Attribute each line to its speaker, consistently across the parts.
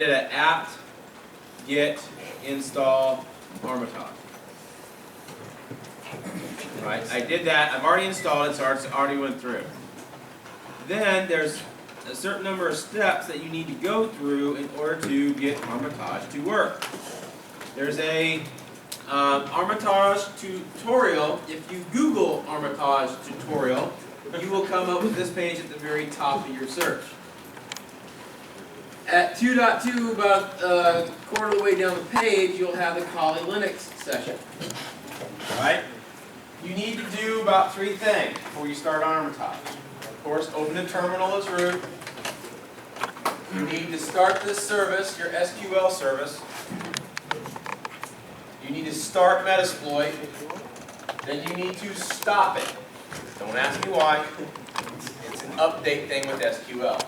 Speaker 1: did an apt get install Armitage. Right, I did that. I've already installed it, so it already went through. Then there's a certain number of steps that you need to go through in order to get Armitage to work. There's a Armitage tutorial. If you Google Armitage tutorial, you will come up with this page at the very top of your search. At 2.2, about a quarter of the way down the page, you'll have the Kali Linux session. Right? You need to do about 3 things before you start Armitage. Of course, open the terminal as root. You need to start this service, your SQL service. You need to start Metasploit. Then you need to stop it. Don't ask me why. It's an update thing with SQL.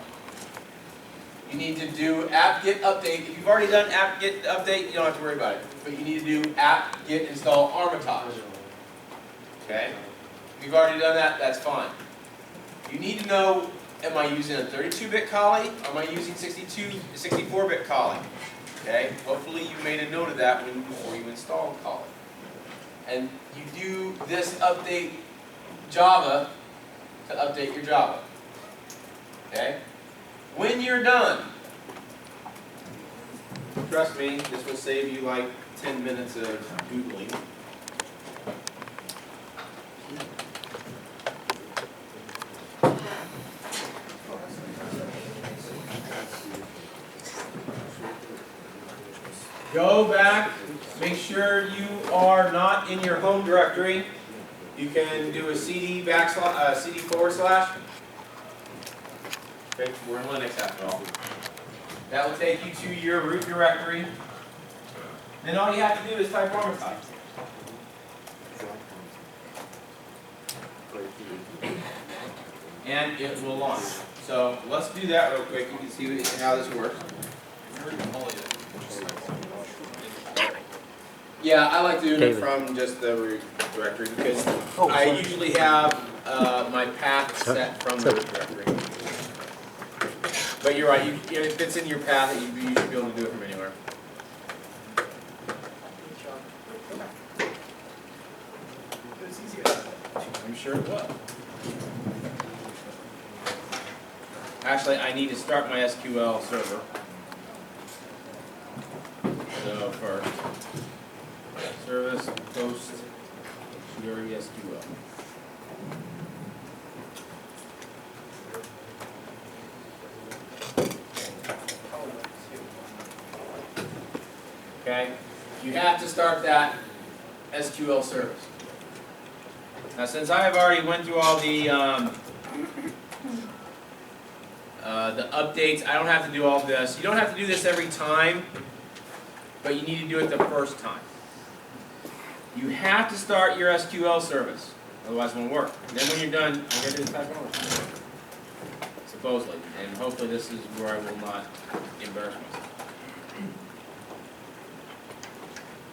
Speaker 1: You need to do apt-get update. If you've already done apt-get update, you don't have to worry about it. But you need to do apt-get install Armitage. Okay? If you've already done that, that's fine. You need to know, am I using a 32-bit Kali or am I using 64-bit Kali? Okay? Hopefully you made a note of that before you install Kali. And you do this update Java to update your Java. Okay? When you're done, trust me, this will save you like 10 minutes of Googling. Go back, make sure you are not in your home directory. You can do a CD /CD/. Okay, we're in Linux after all. That will take you to your root directory. Then all you have to do is type Armitage. And it will launch. So let's do that real quick. You can see how this works. Yeah, I like doing it from just the root directory because I usually have my path set from the root directory. But you're right, if it's in your path, you should be able to do it from anywhere. I'm sure it will. Actually, I need to start my SQL server. So first, service post query SQL. Okay, you have to start that SQL service. Now, since I have already went through all the updates, I don't have to do all this. You don't have to do this every time, but you need to do it the first time. You have to start your SQL service, otherwise it won't work. And then when you're done, I'm going to do the type over. Supposedly, and hopefully this is where I will not embarrass myself.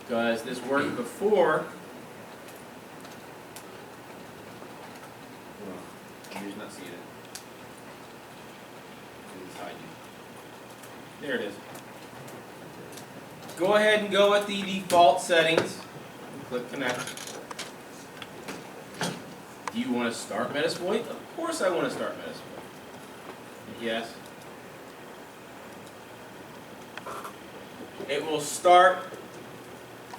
Speaker 1: Because this worked before. You're just not seeing it. There it is. Go ahead and go with the default settings. Click connect. Do you want to start Metasploit? Of course I want to start Metasploit. Yes. It will start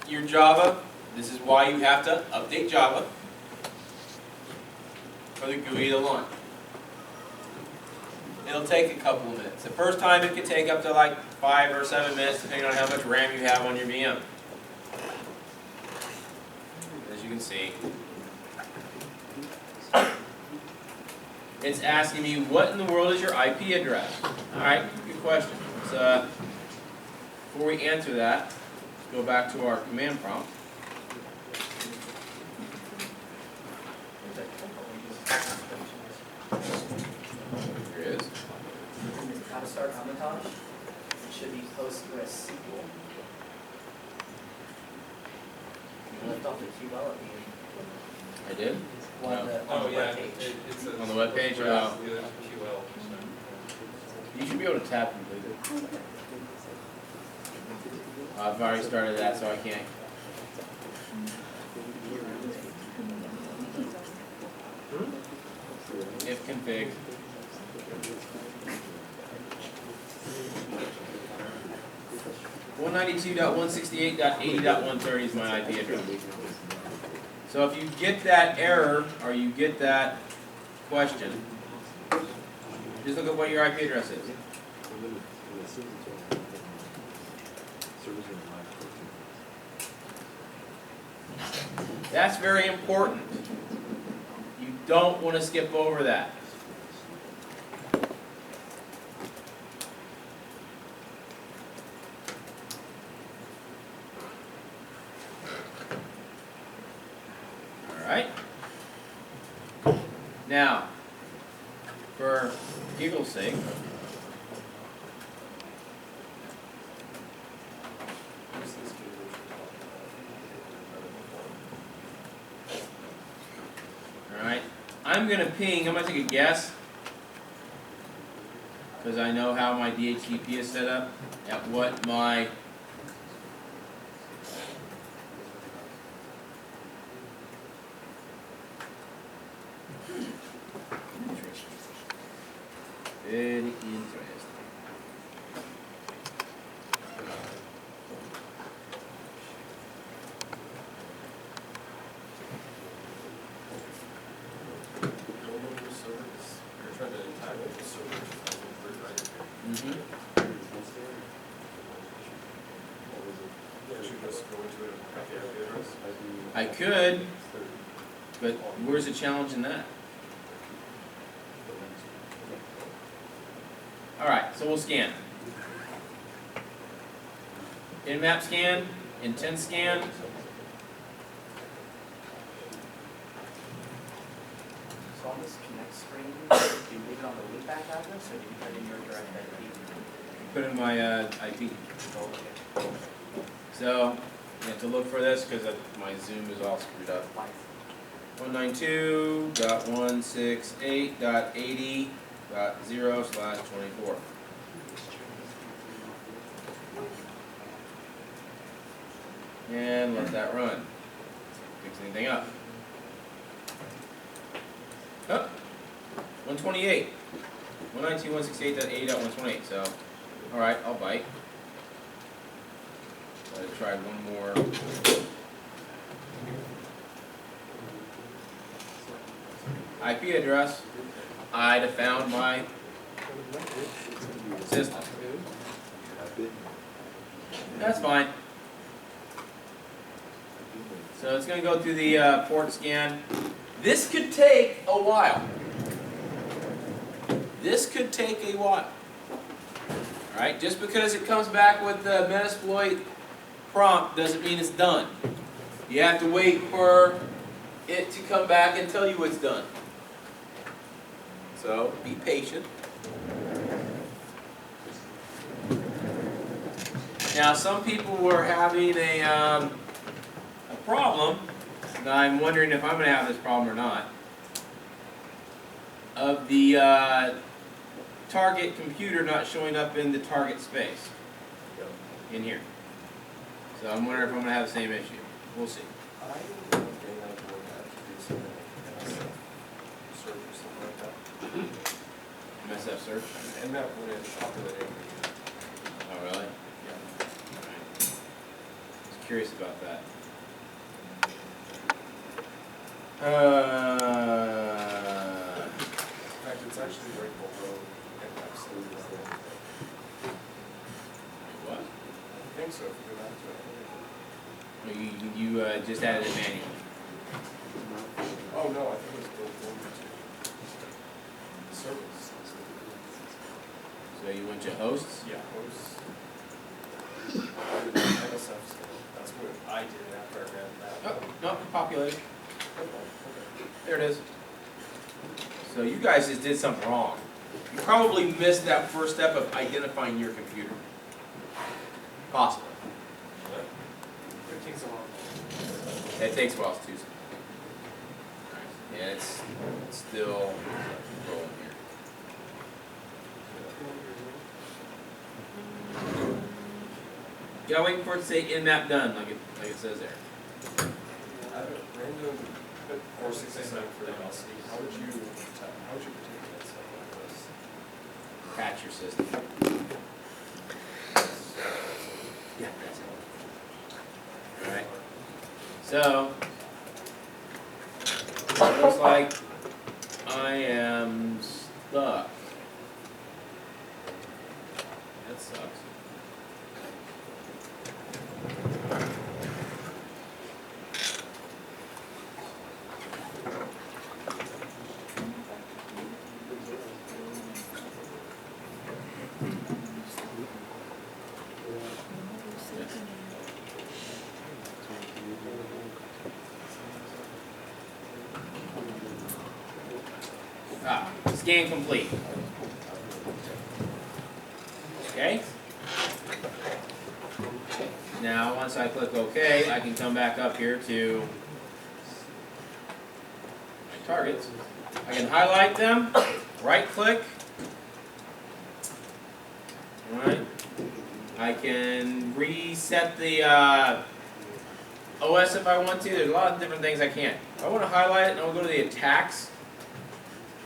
Speaker 1: your Java. This is why you have to update Java for the GUI to launch. It'll take a couple of minutes. The first time it can take up to like 5 or 7 minutes depending on how much RAM you have on your VM. As you can see. It's asking me, what in the world is your IP address? Alright, good question. Before we answer that, let's go back to our command prompt. Here it is.
Speaker 2: How to start Armitage? It should be PostgreSQL. You left off the QL at the end.
Speaker 1: I did?
Speaker 2: On the web page.
Speaker 1: On the web page? You should be able to tap completely. I've already started that, so I can't. If config. 192.168.80.130 is my IP address. So if you get that error or you get that question, just look at what your IP address is. That's very important. You don't want to skip over that. Alright. Now, for giggle's sake, alright, I'm going to ping, I'm going to take a guess, because I know how my DHCP is set up, at what my very interesting. Mm-hmm. I could, but where's the challenge in that? Alright, so we'll scan. In-map scan, intent scan.
Speaker 2: So on this connect screen, do you leave it on the loopback address or do you put in your direct IP?
Speaker 1: Put in my IP.
Speaker 2: Oh, okay.
Speaker 1: So, you have to look for this because my Zoom is all screwed up. 192.168.80.0/24. And let that run. Fix anything up. Oh, 128. 192.168.80.128. So, alright, I'll bite. I tried one more. IP address. I'd have found my system. That's fine. So it's going to go through the port scan. This could take a while. This could take a while. Alright, just because it comes back with the Metasploit prompt doesn't mean it's done. You have to wait for it to come back and tell you it's done. So be patient. Now some people were having a problem, and I'm wondering if I'm going to have this problem or not, of the target computer not showing up in the target space in here. So I'm wondering if I'm going to have the same issue. We'll see. MSF search?
Speaker 3: And that would have populated.
Speaker 1: Oh, really?
Speaker 3: Yeah.
Speaker 1: Alright. I was curious about that.
Speaker 3: In fact, it's actually right below and absolutely right.
Speaker 1: What?
Speaker 3: I think so, if you go back to it.
Speaker 1: You just added it manually.
Speaker 3: Oh, no, I think it was built into the service.
Speaker 1: So you went to hosts?
Speaker 3: Yeah, hosts. MSF, that's what I did after I ran that.
Speaker 1: Oh, no, populated.
Speaker 3: Okay.
Speaker 1: There it is. So you guys just did something wrong. You probably missed that first step of identifying your computer. Possible.
Speaker 3: It takes a while.
Speaker 1: It takes a while too. Yeah, it's still rolling here. You gotta wait for it to say in map done, like it says there.
Speaker 3: I have a random 467 for the velocity. How would you protect that stuff like this?
Speaker 1: Patch your system. Yeah, that's it. Alright. So, it looks like I am stuck. That sucks. Scan complete. Okay? Now, once I click OK, I can come back up here to my targets. I can highlight them, right click. Alright. I can reset the OS if I want to. There's a lot of different things I can. I want to highlight it and I'll go to the attacks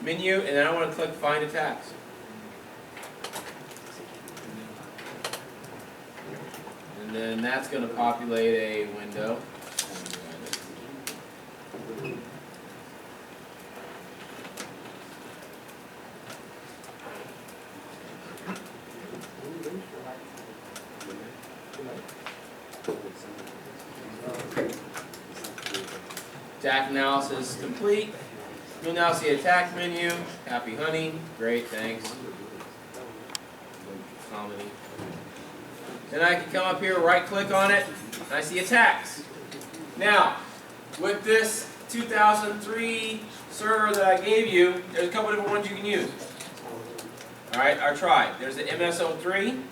Speaker 1: menu, and then I want to click Find Attacks. And then that's going to populate a window. Attack analysis complete. You'll now see attack menu. Happy hunting. Great, thanks. Comedy. Then I can come up here, right click on it, and I see attacks. Now, with this 2003 server that I gave you, there's a couple different ones you can use. Alright, our tribe. There's the MS03,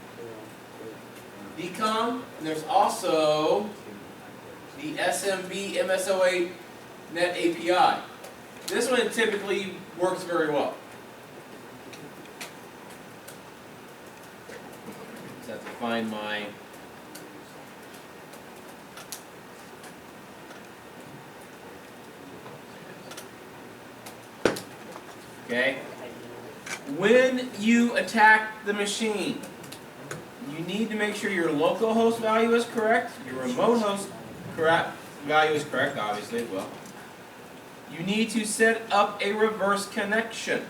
Speaker 1: DCOM, and there's also the SMB MS08 Net API. This one typically works very well. Just have to find my okay. When you attack the machine, you need to make sure your local host value is correct, your remote host value is correct, obviously, well. You need to set up a reverse connection.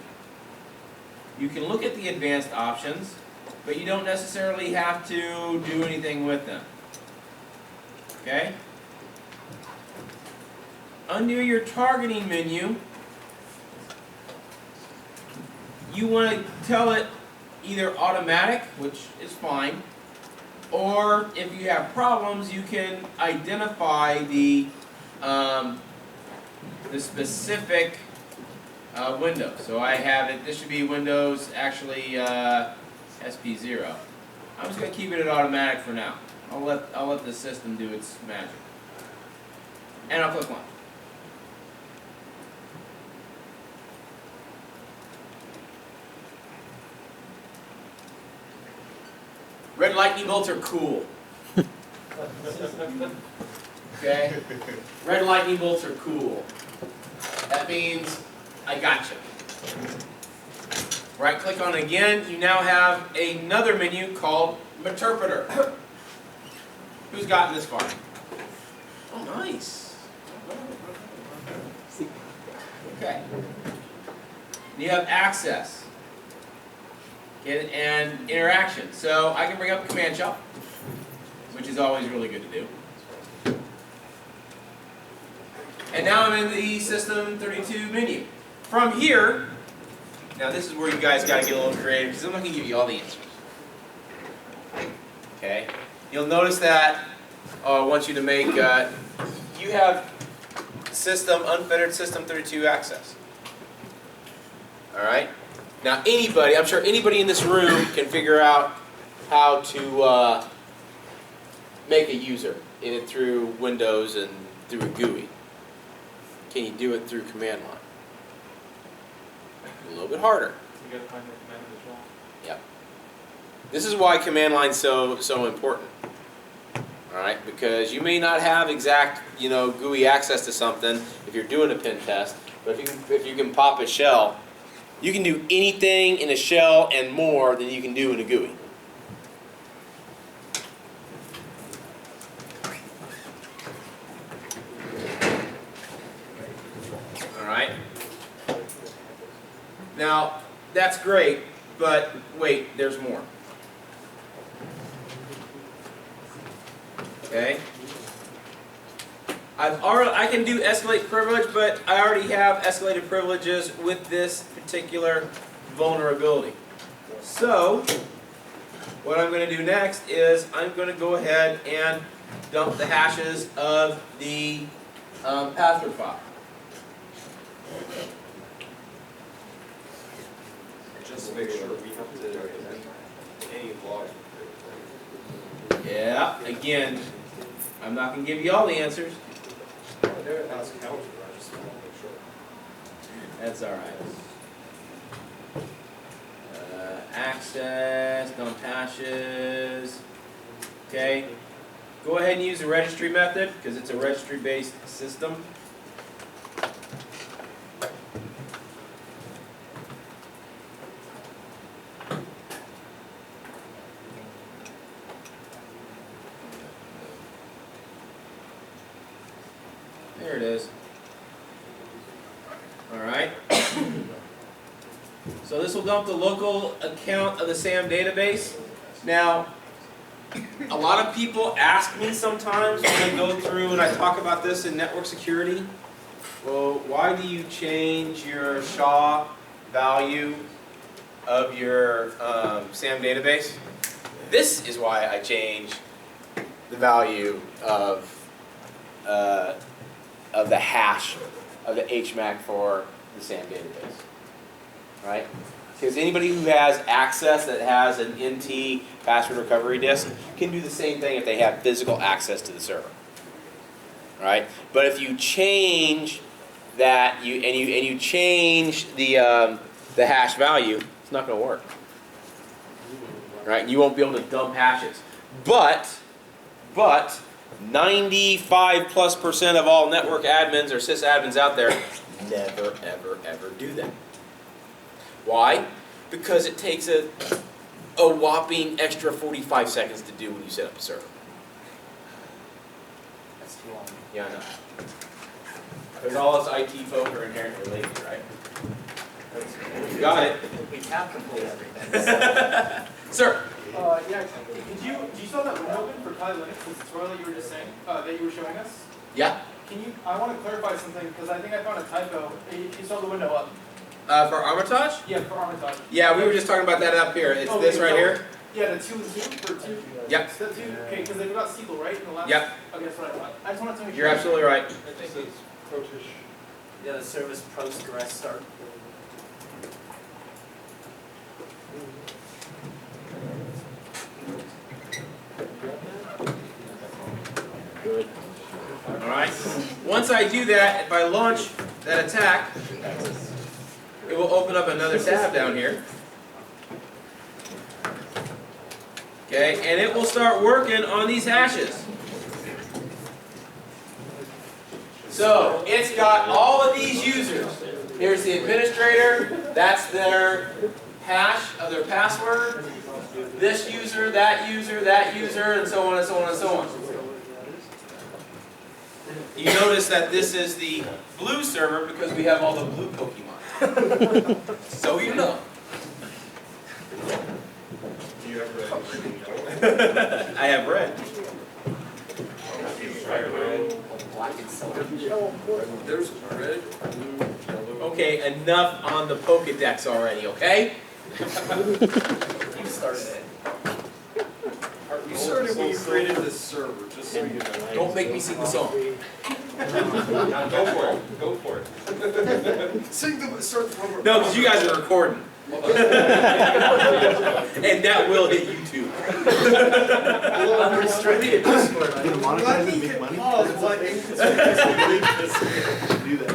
Speaker 1: You can look at the advanced options, but you don't necessarily have to do anything with them. Okay? Under your targeting menu, you want to tell it either automatic, which is fine, or if you have problems, you can identify the specific window. So I have it, this should be Windows, actually SP0. I'm just going to keep it at automatic for now. I'll let the system do its magic. And I'll click one. Red lightning bolts are cool. Okay? Red lightning bolts are cool. That means I gotcha. Right click on it again, you now have another menu called Meterpreter. Who's gotten this far? Oh, nice. Okay. You have access and interaction. So I can bring up Command Shop, which is always really good to do. And now I'm in the System 32 menu. From here, now this is where you guys got to get a little creative because I'm not going to give you all the answers. Okay? You'll notice that I want you to make, you have unfettered System 32 access. Alright? Now anybody, I'm sure anybody in this room can figure out how to make a user in it through Windows and through a GUI. Can you do it through command line? A little bit harder.
Speaker 4: You gotta find the command as well.
Speaker 1: Yep. This is why command line's so important. All right, because you may not have exact, GUI access to something if you're doing a pen test, but if you can pop a shell, you can do anything in a shell and more than you can do in a GUI. All right. Now, that's great, but wait, there's more. Okay. I can do escalate privilege, but I already have escalated privileges with this particular vulnerability. So, what I'm going to do next is I'm going to go ahead and dump the hashes of the password file.
Speaker 3: Just to make sure we have to any logs.
Speaker 1: Yeah, again, I'm not going to give you all the answers.
Speaker 3: Ask counter, I just want to make sure.
Speaker 1: That's all right. Access, dump hashes. Okay. Go ahead and use the registry method because it's a registry-based system. There it is. All right. So this will dump the local account of the SAM database. Now, a lot of people ask me sometimes when I go through and I talk about this in network security, well, why do you change your SHA value of your SAM database? This is why I change the value of the hash of the HMAC for the SAM database, right? Because anybody who has access that has an NT password recovery disk can do the same thing if they have physical access to the server, right? But if you change that, you change the hash value, it's not going to work, right? You won't be able to dump hashes, but 95+% of all network admins or sysadmins out there never, ever, ever do that. Why? Because it takes a whopping extra 45 seconds to do when you set up a server.
Speaker 2: That's too long.
Speaker 1: Yeah, I know. Because all us IT folk are inherently lazy, right? You got it.
Speaker 2: We have complete everything.
Speaker 1: Sir.
Speaker 4: Yeah, do you still have that window open for Kali Linux, this tutorial that you were just saying, that you were showing us?
Speaker 1: Yeah.
Speaker 4: I want to clarify something, because I think I found a typo. You still have the window up?
Speaker 1: For Armitage?
Speaker 4: Yeah, for Armitage.
Speaker 1: Yeah, we were just talking about that up here. It's this right here.
Speaker 4: Yeah, the 2 and 2, for 2.
Speaker 1: Yep.
Speaker 4: Step 2, okay, because they got Siegel, right, in the last?
Speaker 1: Yep.
Speaker 4: Okay, that's what I thought. I just wanted to make sure.
Speaker 1: You're absolutely right.
Speaker 3: I think it's Protish.
Speaker 2: Yeah, the service Postgres start.
Speaker 1: Good. All right. Once I do that, if I launch that attack, it will open up another tab down here. Okay, and it will start working on these hashes. So it's got all of these users. Here's the administrator. That's their hash of their password. This user, that user, that user, and so on and so on and so on. You notice that this is the blue server because we have all the blue Pokemon. So you know.
Speaker 3: Do you have red?
Speaker 1: I have red.
Speaker 2: Black and silver.
Speaker 3: There's red, blue, yellow.
Speaker 1: Okay, enough on the Pokedex already, okay?
Speaker 2: You started it.
Speaker 3: You started when you created this server, just so you know.
Speaker 1: Don't make me sing the song.
Speaker 3: Go for it. Go for it. Sing the start the one more.
Speaker 1: No, because you guys are recording. And that will hit YouTube.
Speaker 2: Unrestricted Discord.
Speaker 4: Monetize and make money?
Speaker 3: Do that.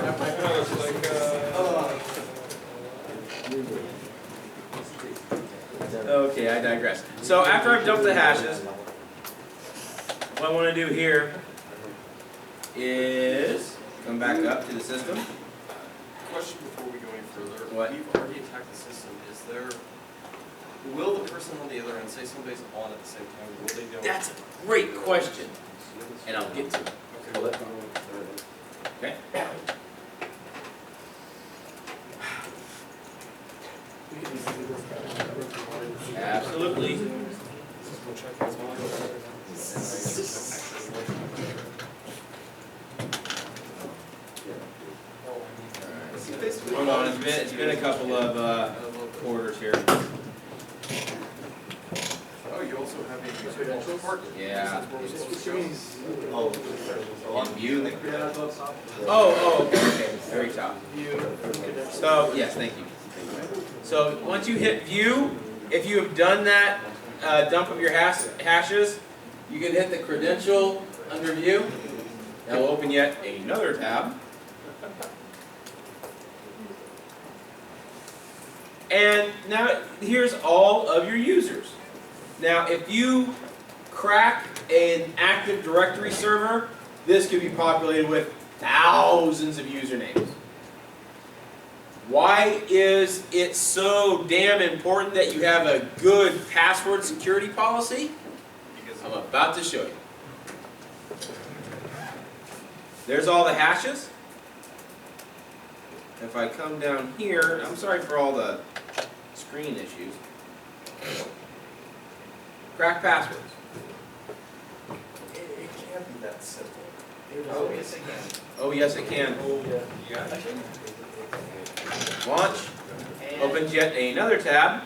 Speaker 1: Okay, I digress. So after I've dumped the hashes, what I want to do here is come back up to the system.
Speaker 3: Question before we go any further.
Speaker 1: What?
Speaker 3: We've already attacked the system. Will the person on the other end, say somebody's on at the same time, will they know?
Speaker 1: That's a great question, and I'll get to it.
Speaker 3: Okay.
Speaker 1: Okay. Absolutely.
Speaker 3: We'll check as well.
Speaker 1: Hold on, it's been a couple of quarters here.
Speaker 3: Oh, you also have a user parking.
Speaker 1: Yeah.
Speaker 3: This is where we're supposed to go.
Speaker 1: In view. Oh, okay, very top. So, yes, thank you. So, once you hit view, if you have done that dump of your hashes, you can hit the credential under view. That will open yet another tab. And now, here's all of your users. Now, if you crack an Active Directory server, this could be populated with thousands of usernames. Why is it so damn important that you have a good password security policy? Because I'm about to show you. There's all the hashes. If I come down here, I'm sorry for all the screen issues. Crack passwords.
Speaker 3: It can't be that simple.
Speaker 2: Oh, yes, it can.
Speaker 1: Oh, yes, it can. Launch. Opens yet another tab.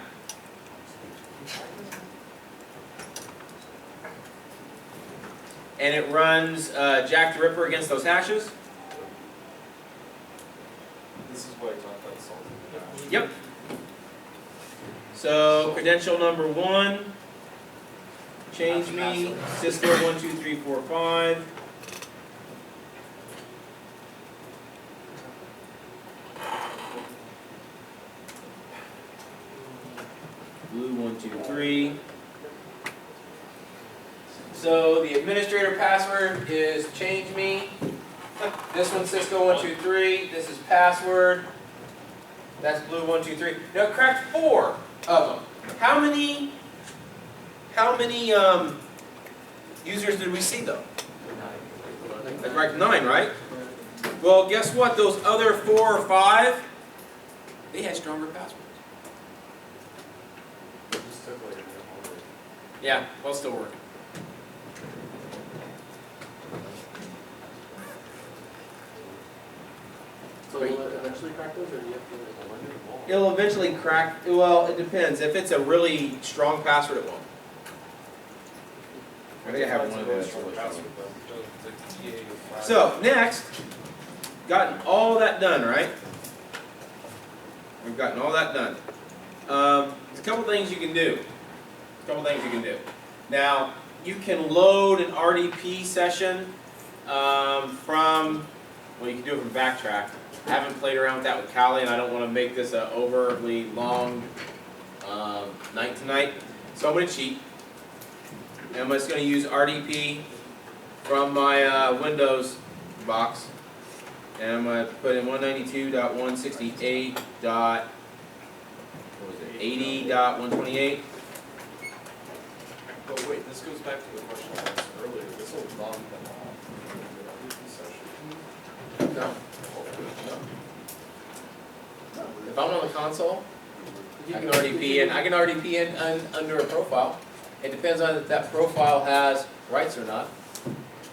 Speaker 1: And it runs Jack the Ripper against those hashes.
Speaker 3: This is what I talked about salting.
Speaker 1: Yep. So, credential number 1. Change me. Cisco 12345. Blue 123. So the administrator password is change me. This one's Cisco 123. This is password. That's blue 123. Now it cracked 4 of them. How many users did we see though? That's right, 9, right? Well, guess what? Those other 4 or 5, they had stronger passwords.
Speaker 3: It just took like a minute longer.
Speaker 1: Yeah, well, still working.
Speaker 5: So will it eventually crack those, or do you have to like limit them all?
Speaker 1: It'll eventually crack. Well, it depends. If it's a really strong password, it won't. I think I have one of those. So, next, gotten all that done, right? We've gotten all that done. There's a couple things you can do. Now, you can load an RDP session from, well, you can do it from Backtrack. I haven't played around with that with Callie, and I don't want to make this an overly long night tonight. So I'm going to cheat. And I'm just going to use RDP from my Windows box. And I'm going to put in 192.168.80.128.
Speaker 3: But wait, this goes back to the question I asked earlier. This will knock them off.
Speaker 1: No. If I'm on the console, I can RDP in under a profile. It depends on if that profile has rights or not.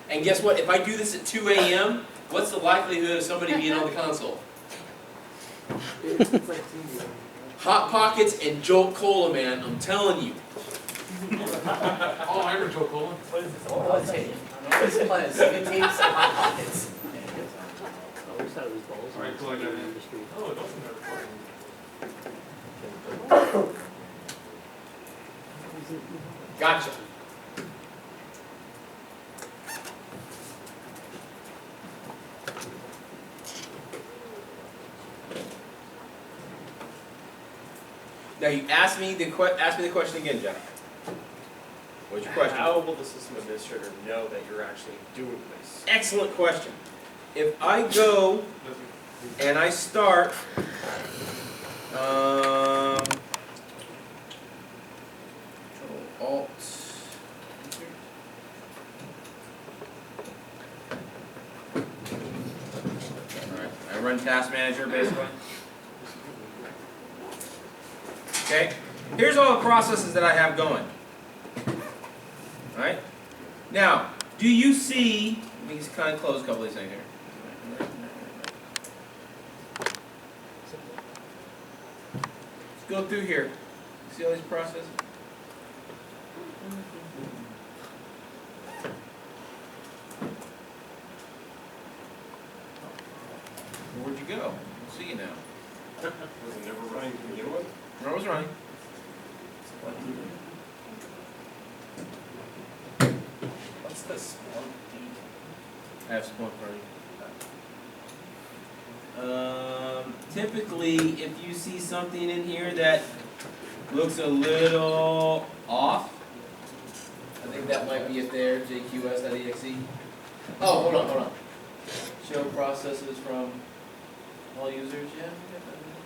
Speaker 1: And guess what? If I do this at 2 a.m., what's the likelihood of somebody being on the console?
Speaker 5: It's like TV.
Speaker 1: Hot Pockets and Jolt Cola, man. I'm telling you.
Speaker 4: Oh, I remember Joe Cola.
Speaker 2: What is this? Oh, it's it. It's good tapes and hot pockets.
Speaker 5: I always thought it was balls.
Speaker 4: Alright, cool, I got it.
Speaker 5: Industry.
Speaker 4: Oh, don't remember.
Speaker 1: Gotcha. Now you ask me the question again, Jeff. What's your question.
Speaker 3: How will the system administrator know that you're actually doing this?
Speaker 1: Excellent question. If I go and I start, Control Alt. Alright, I run Task Manager basically. Okay, here's all the processes that I have going. Alright, now, do you see, let me just kind of close a couple of these things here. Let's go through here. See all these processes? Where'd you go? I don't see you now.
Speaker 3: Was it never running to begin with?
Speaker 1: Where was running?
Speaker 2: What's this one D?
Speaker 1: I have Splunk running. Typically, if you see something in here that looks a little off, I think that might be it there, jqs.exe. Oh, hold on. Show processes from all users, yeah. We got that in there.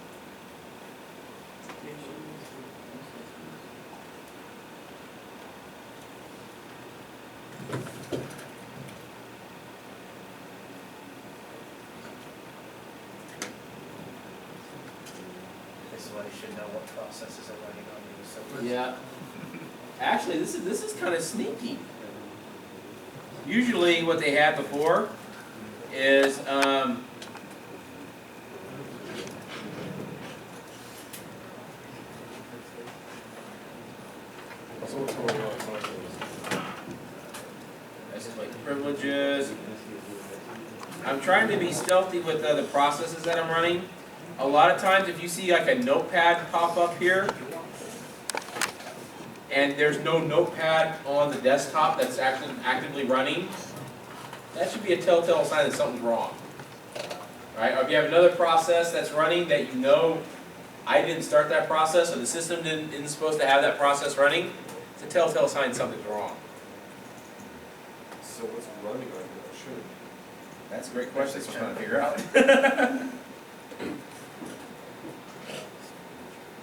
Speaker 2: This is why you should know what processes are running on these servers.
Speaker 1: Yeah. Actually, this is kind of sneaky. Usually, what they had before is
Speaker 3: So what's going on?
Speaker 1: like privileges. I'm trying to be stealthy with the processes that I'm running. A lot of times, if you see like a notepad pop up here, and there's no notepad on the desktop that's actually actively running, that should be a telltale sign that something's wrong. Right? Or if you have another process that's running that you know I didn't start that process, or the system isn't supposed to have that process running, it's a telltale sign something's wrong.
Speaker 3: So what's running on your machine?
Speaker 1: That's a great question. That's what I'm trying to figure out.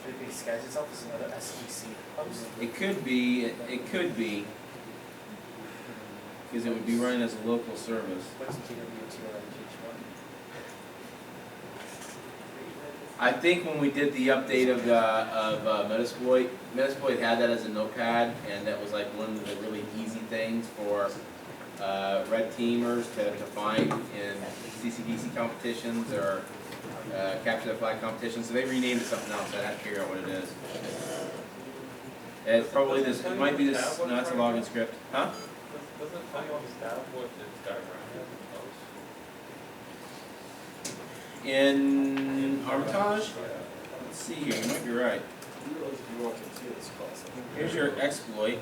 Speaker 2: Should it disguise itself as another SEC host?
Speaker 1: It could be, because it would be running as a local service.
Speaker 2: What's TWTLMH1?
Speaker 1: I think when we did the update of Metasploit had that as a notepad, and that was like one of the really easy things for red teamers to find in CCDC competitions or capture the flag competitions. So they renamed it something else. I have to figure out what it is. It's probably this. It might be this. No, it's a login script. Huh?
Speaker 6: Doesn't it tell you on the staff what its diagram is?
Speaker 1: In Armitage? Let's see here. You might be right.
Speaker 3: You realize if you want to continue this class, I think.
Speaker 1: Here's your exploit.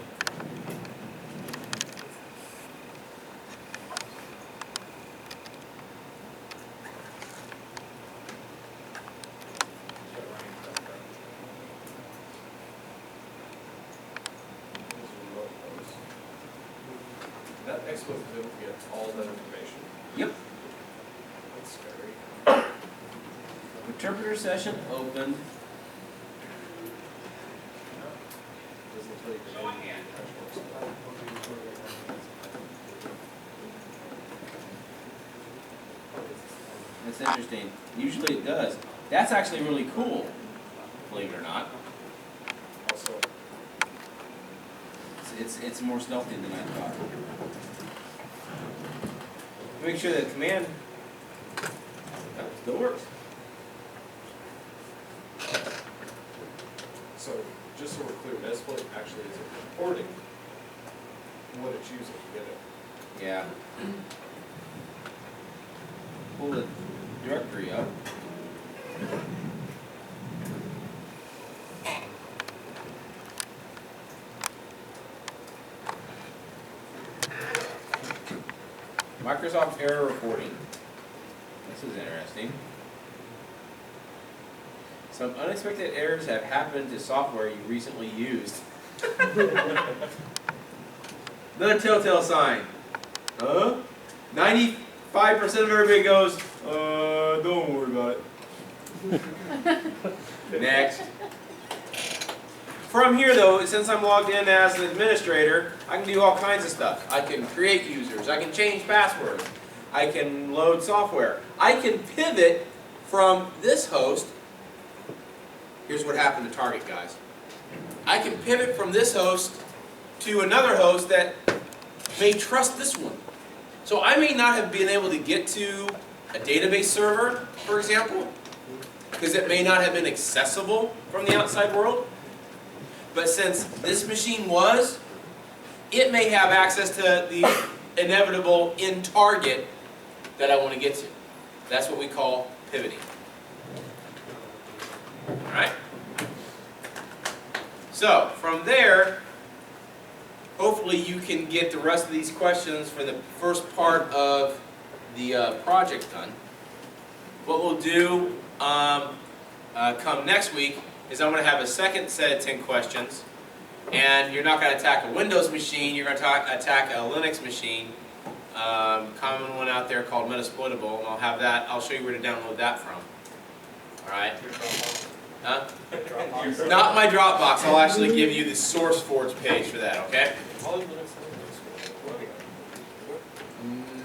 Speaker 3: That exploit is able to get all that information.
Speaker 1: Yep.
Speaker 3: That's scary.
Speaker 1: Interpreter session open.
Speaker 3: Doesn't tell you the name of the
Speaker 1: That's interesting. Usually it does. That's actually really cool, believe it or not.
Speaker 3: Also,
Speaker 1: It's more stealthy than I thought. Make sure that command still works.
Speaker 3: so just so we're clear, Metasploit actually is reporting what it's using to get it.
Speaker 1: Yeah. Pull the directory up. Microsoft error reporting. This is interesting. Some unexpected errors have happened to software you recently used. Another telltale sign. 95% of everybody goes, don't worry about it. Next. From here though, since I'm logged in as an administrator, I can do all kinds of stuff. I can create users, I can change passwords, I can load software. I can pivot from this host. Here's what happened to Target, guys. I can pivot from this host to another host that may trust this one. So I may not have been able to get to a database server, for example, because it may not have been accessible from the outside world. But since this machine was, it may have access to the inevitable in target that I want to get to. That's what we call pivoting. Alright? So, from there, hopefully you can get the rest of these questions for the first part of the project done. What we'll do come next week is I'm going to have a second set of 10 questions, and you're not going to attack a Windows machine, you're going to attack a Linux machine, common one out there called Metasploitable, and I'll have that, I'll show you where to download that from. Alright? Huh? Not my Dropbox, I'll actually give you the SourceForge page for that, okay?
Speaker 3: All of Linux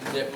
Speaker 3: has
Speaker 1: It